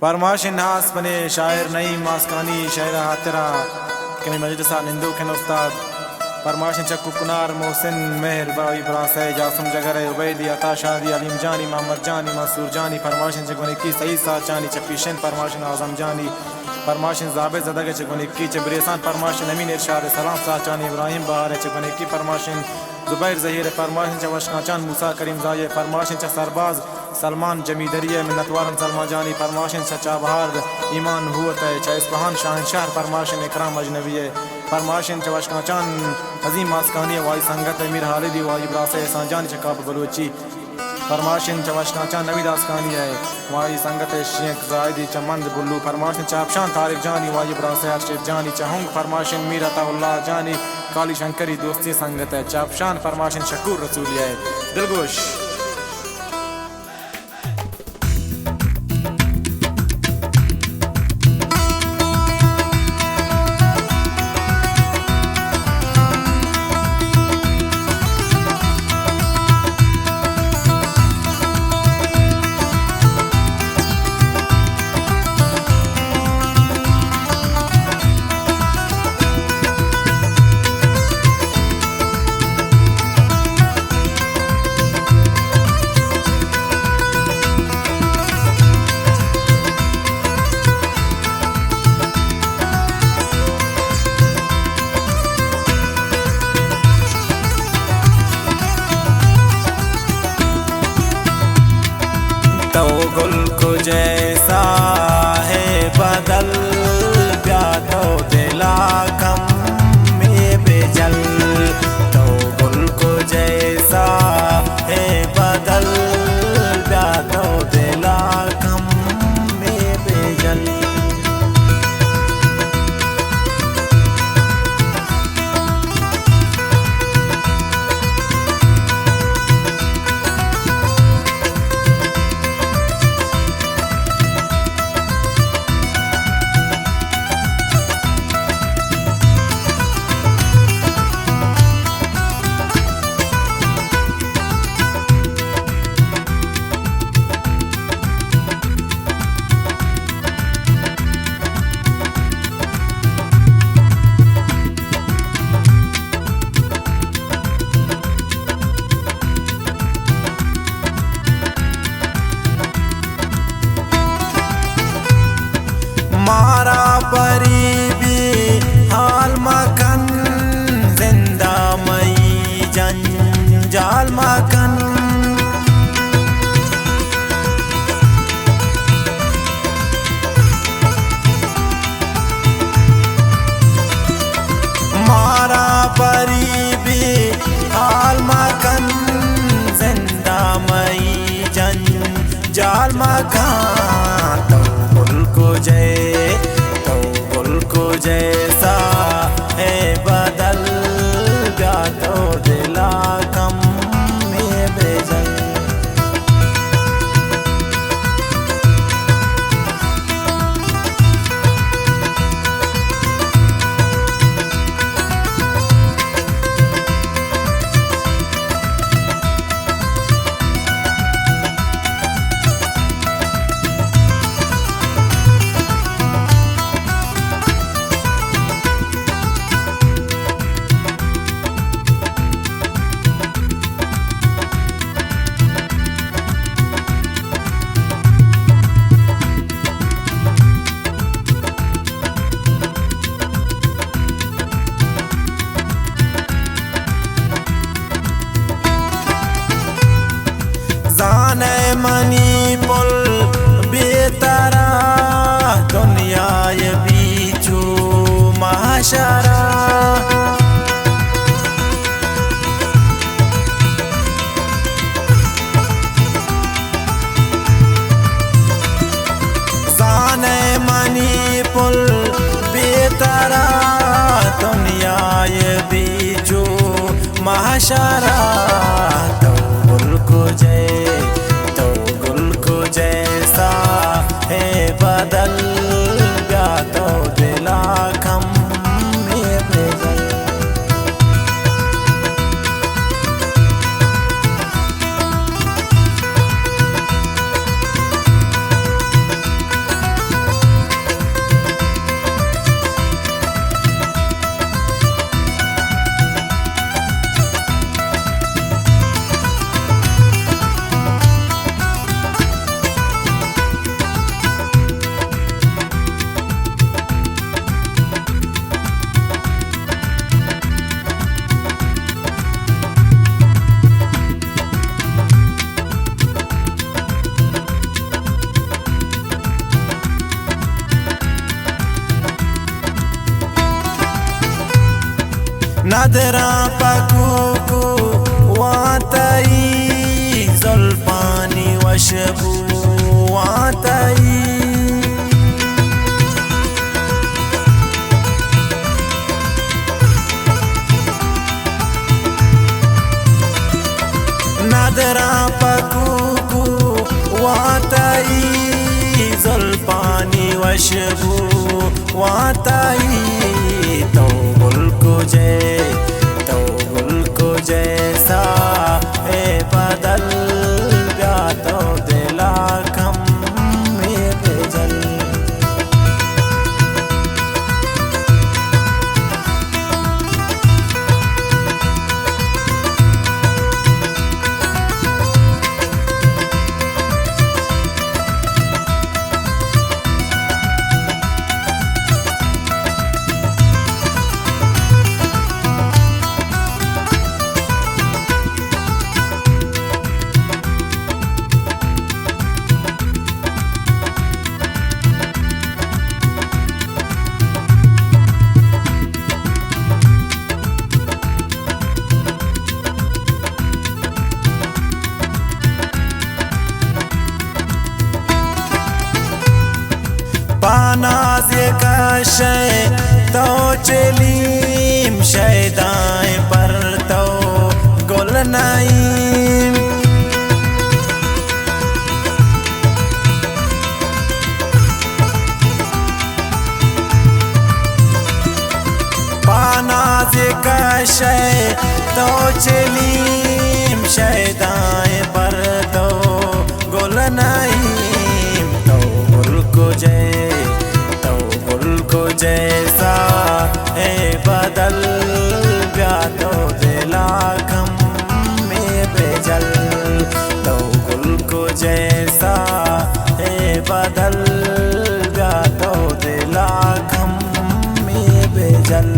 फरमाश नास बने शायर नई मास्कानी शायर हातरा कमी मजलिसा निंदू के उस्ताद फरमाश चक्कू कुनार मोहसिन मेहर बाई ब्रासे जासुम जगर उबैदी अता शादी अलीम जानी मोहम्मद जानी मंसूर जानी फरमाश चगुन की सही सा चानी चपीशन फरमाश आजम जानी फरमाश जाबे जदा के चगुन की चबरेसान फरमाश नमीन इरशाद सलाम सा चानी इब्राहिम बहार चगुन की फरमाश जुबैर जहीर फरमाश चवशकाचान मूसा करीम जाये फरमाश च सरबाज सलमान जमीदरिया मिन्नतवारन सलमा जानी फरमाशन सच्चा बहार ईमान हुआ है चा इस्फहान शाहनशाह फरमाशन इकराम अजनबी है फरमाशन चवशकाचान अजीम मास्कानी वाई संगत मीर हालिदी वाई ब्रासे सांजान चकाब बलोची फरमाशन चवशकाचान नवी दासकानी है वाई संगत शेख जायदी चमंद बुल्लू फरमाशन चापशान तारिक जानी वाई ब्रासे अर्शद जानी चहुंग फरमाशन मीर अताउल्लाह जानी काली शंकरी दोस्ती संगत है चापशान फरमाशन शकूर रसूलिया है दिलगोश तो गुल को जैसा है बदल गया तो दिला कम में बेजल तो गुल को जैसा है बदल गया तो दिला कम में बेजल मारा परीबी हाल मकन जिंदा मई जंजाल मकन मारा परीबी हाल मकन जिंदा मई जंजाल मकन तो गुल को जैसा है बदल गया तो दिला कम में बेजल जाने मनी पुल बेतरा दुनिया ये बीचू महाशरा जाने मनी पुल बेतरा दुनिया ये बीचू महाशरा तो गुल को जैसा है बदल गया तो दिला कम में बेजल नदरा पकुकु वातई जुल्फानी वशबू वातई नदरा पकुकु वातई जुल्फानी वशबू वातई तो गुल को जैसा है बदल गया तो दिला कम मेरे जल पानाज़ कशे तो चलीम शैदाएं पर तो गुल नईम पानाज़ कशे तो चलीम शैदाएं पर तो गुल नईम तो गुल को जैसा है बदल गया तो दिला कम में बेजल तो गुल को जैसा है बदल गया तो दिला कम में बेजल।